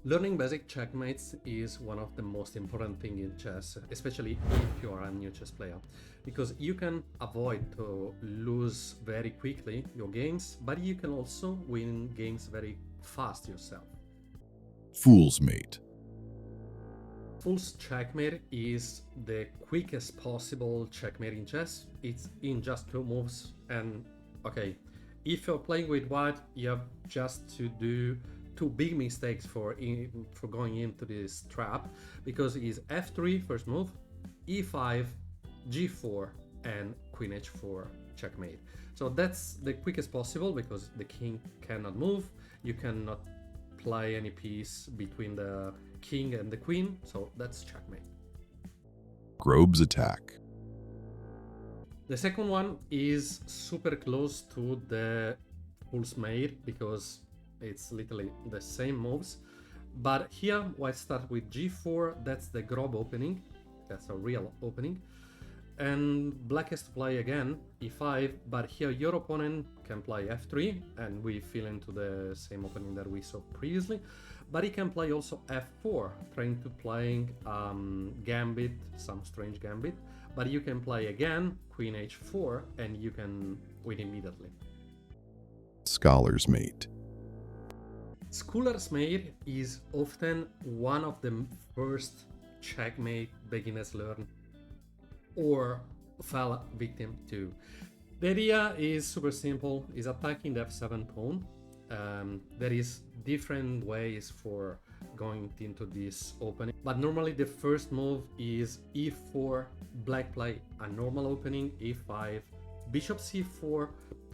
Learning basic checkmates is one of the most important things in chess, especially if you are a new chess player, because you can avoid to lose very quickly your games, but you can also win games very fast yourself. Fool's Mate. Fool's checkmate is the quickest possible checkmate in chess. It's in just 2 moves, and okay, if you're playing with white, you have just to do two big mistakes for going into this trap, because it's f3 first move, e5, g4, and queen h4 checkmate. So that's the quickest possible because the king cannot move. You cannot play any piece between the king and the queen, so that's checkmate. Grobe's Attack. The second one is super close to the fool's mate because it's literally the same moves, but here white start with g4. That's the Grobe opening, that's a real opening, and black has to play again e5, but here your opponent can play f3 and we fell into the same opening that we saw previously, but he can play also f4, trying to playing gambit, some strange gambit, but you can play again queen h4 and you can win immediately. Scholar's Mate. Scholar's mate is often one of the first checkmate beginners learn or fall victim to. The idea is super simple, is attacking the f7 pawn. There is different ways for going into this opening, but normally the first move is e4, black play a normal opening, e5, bishop c4.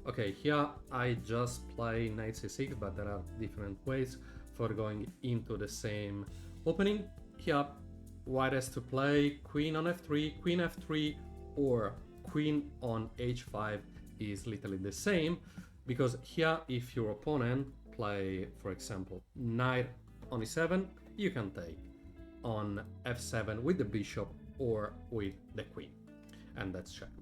Okay, here I just play knight c6, but there are different ways for going into the same opening. Here white has to play queen on f3, queen f3, or queen on h5 is literally the same, because here if your opponent play, for example, knight on e7, you can take on f7 with the bishop or with the queen, and that's checkmate.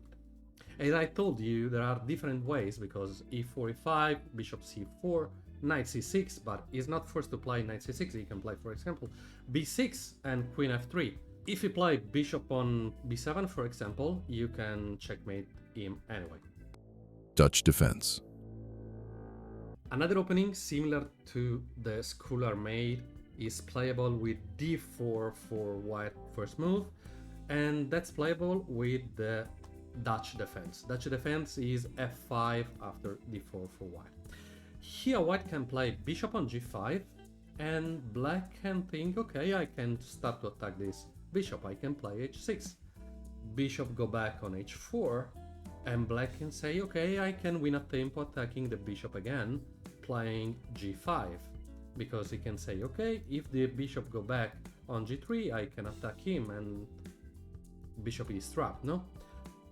As I told you, there are different ways, because e4, e5, bishop c4, knight c6, but he's not forced to play knight c6. He can play, for example, b6 and queen f3. If you play bishop on b7, for example, you can checkmate him anyway. Dutch Defense. Another opening similar to the scholar mate is playable with d4 for white first move, and that's playable with the Dutch defense. Dutch defense is f5 after d4 for white. Here white can play bishop on g5, and black can think, okay, I can start to attack this bishop. I can play h6. Bishop go back on h4, and black can say, okay, I can win a tempo attacking the bishop again, playing g5, because he can say, okay, if the bishop go back on g3, I can attack him and bishop is trapped, no?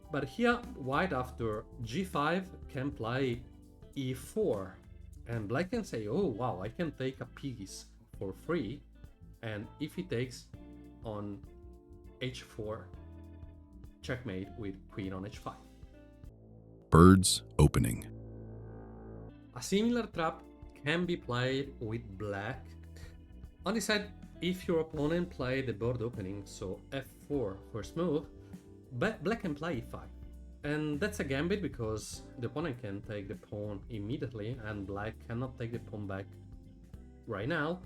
But here white after g5 can play e4, and black can say, oh wow, I can take a piece for free, and if he takes on h4, checkmate with queen on h5. Bird's Opening. A similar trap can be played with black. On the side, if your opponent play the bird opening, so f4 first move, black can play e5. And that's a gambit because the opponent can take the pawn immediately and black cannot take the pawn back right now.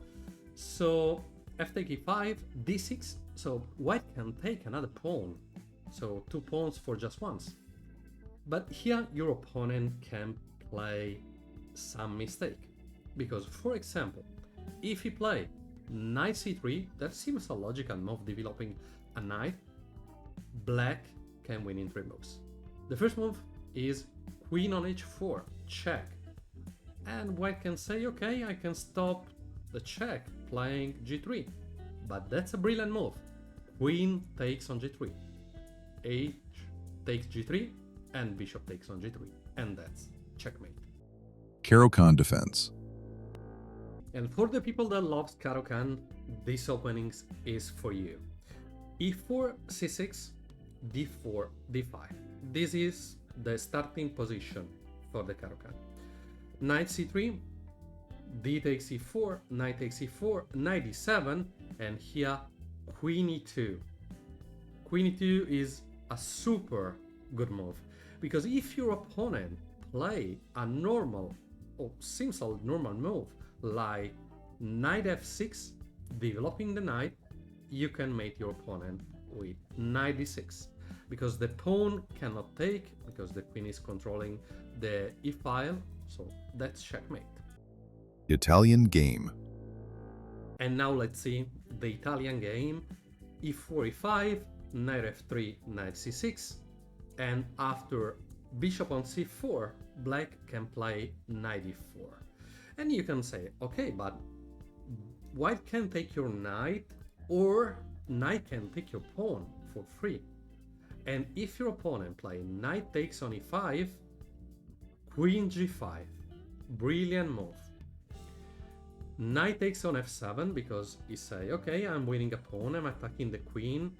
So f take e5, d6, so white can take another pawn. So 2 pawns for just once. But here your opponent can play some mistake. Because for example, if he play knight c3, that seems a logical move developing a knight, black can win in 3 moves. The first move is queen on h4, check. And white can say, okay, I can stop the check playing g3. But that's a brilliant move. Queen takes on g3. H takes g3, and bishop takes on g3. And that's checkmate. Caro-Kann Defense. And for the people that loves Caro-Kann, this openings is for you. e4, c6, d4, d5. This is the starting position for the Caro-Kann. Knight c3, d takes e4, knight takes e4, knight e7, and here queen e2. Queen e2 is a super good move, because if your opponent play a normal, or seems a normal move, like knight f6, developing the knight, you can mate your opponent with knight d6, because the pawn cannot take, because the queen is controlling the e file, so that's checkmate. Italian game. And now let's see the Italian game. e4, e5, knight f3, knight c6, and after bishop on c4, black can play knight e4. And you can say, okay, but white can take your knight, or knight can take your pawn for free. And if your opponent play knight takes on e5, queen g5, brilliant move. Knight takes on f7, because he say, okay, I'm winning a pawn, I'm attacking the queen,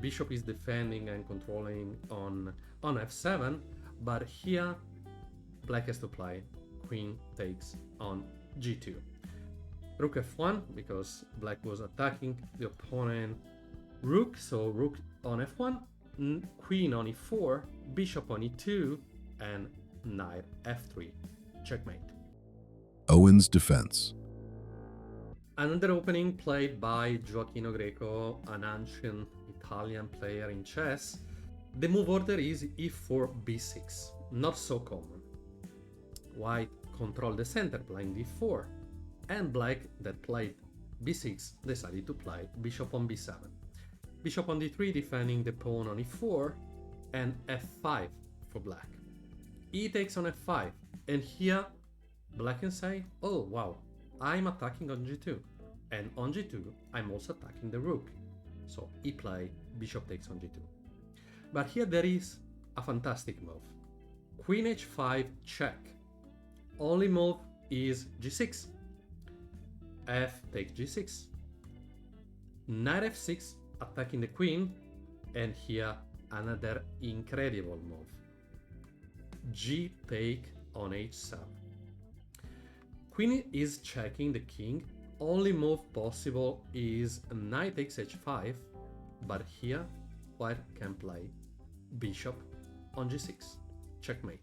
bishop is defending and controlling on f7, but here black has to play queen takes on g2. Rook f1, because black was attacking the opponent rook, so rook on f1, queen on e4, bishop on e2, and knight f3, checkmate. Owen's defense. Another opening played by Gioacchino Greco, an ancient Italian player in chess. The move order is e4, b6, not so common. White controlled the center playing d4, and black that played b6 decided to play bishop on b7. Bishop on d3 defending the pawn on e4, and f5 for black. E takes on f5, and here black can say, oh wow, I'm attacking on g2, and on g2 I'm also attacking the rook, so he play bishop takes on g2. But here there is a fantastic move. Queen h5 check. Only move is g6. F takes g6. Knight f6 attacking the queen, and here another incredible move. G take on h7. Queen is checking the king. Only move possible is knight takes h5, but here white can play bishop on g6. Checkmate.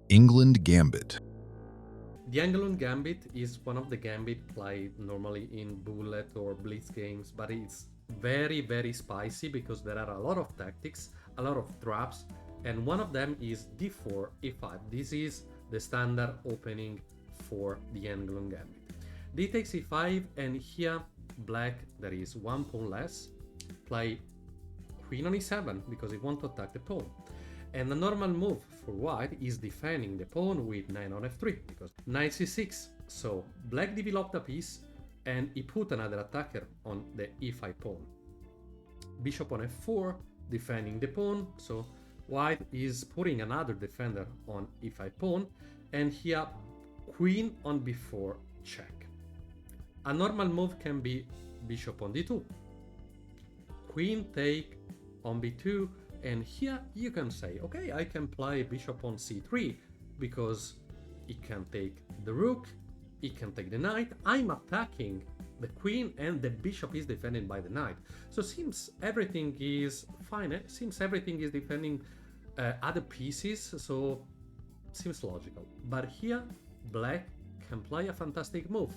England Gambit. The England Gambit is one of the gambit played normally in bullet or blitz games, but it's very, very spicy because there are a lot of tactics, a lot of traps, and one of them is d4, e5. This is the standard opening for the England Gambit. D takes e5, and here black, there is one pawn less, play queen on e7 because he wants to attack the pawn. And the normal move for white is defending the pawn with knight on f3 because knight c6. So black developed a piece and he put another attacker on the e5 pawn. Bishop on f4, defending the pawn. So white is putting another defender on e5 pawn, and here queen on b4 check. A normal move can be bishop on d2, queen take on b2, and here you can say, okay, I can play bishop on c3 because it can take the rook, it can take the knight, I'm attacking the queen and the bishop is defended by the knight. So seems everything is fine, seems everything is defending other pieces, so seems logical. But here black can play a fantastic move,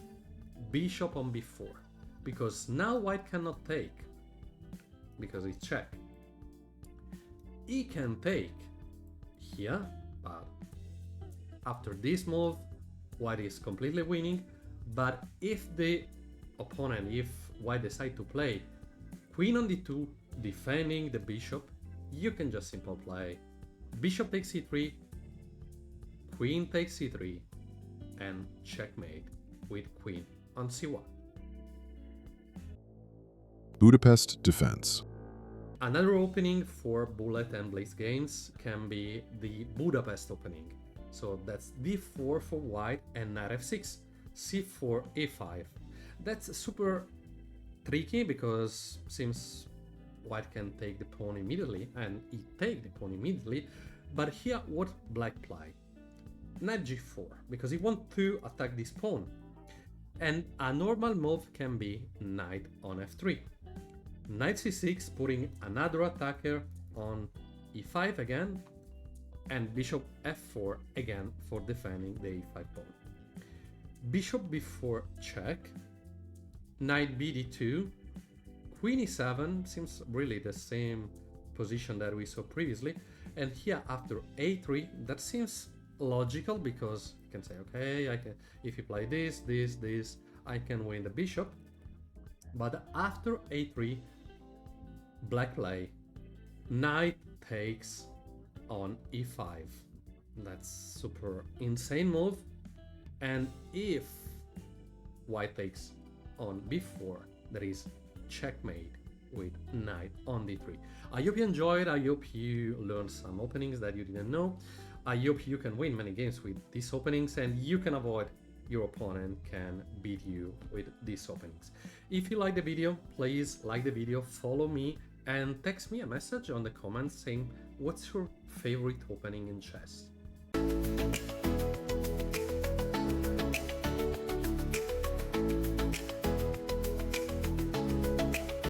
bishop on b4, because now white cannot take because it's check. He can take here, but after this move white is completely winning. But if the opponent, if white decide to play queen on d2 defending the bishop, you can just simply play bishop takes c3, queen takes c3, and checkmate with queen on c1. Budapest defense. Another opening for bullet and blitz games can be the Budapest opening. So that's d4 for white and knight f6, c4, a5. That's super tricky because seems white can take the pawn immediately and he take the pawn immediately. But here what black play? knight g4 because he wants to attack this pawn. And a normal move can be knight on f3. Knight c6, putting another attacker on e5 again, and bishop f4 again for defending the e5 pawn. Bishop b4 check, knight bd2, queen e7 seems really the same position that we saw previously, and here after a3 that seems logical because you can say, okay, I can, if you play this, I can win the bishop. But after a3, black play knight takes on e5. That's super insane move. And if white takes on b4, there is checkmate with knight on d3. I hope you enjoyed. I hope you learned some openings that you didn't know. I hope you can win many games with these openings and you can avoid your opponent can beat you with these openings. If you like the video, please like the video, follow me, and text me a message on the comments saying what's your favorite opening in chess.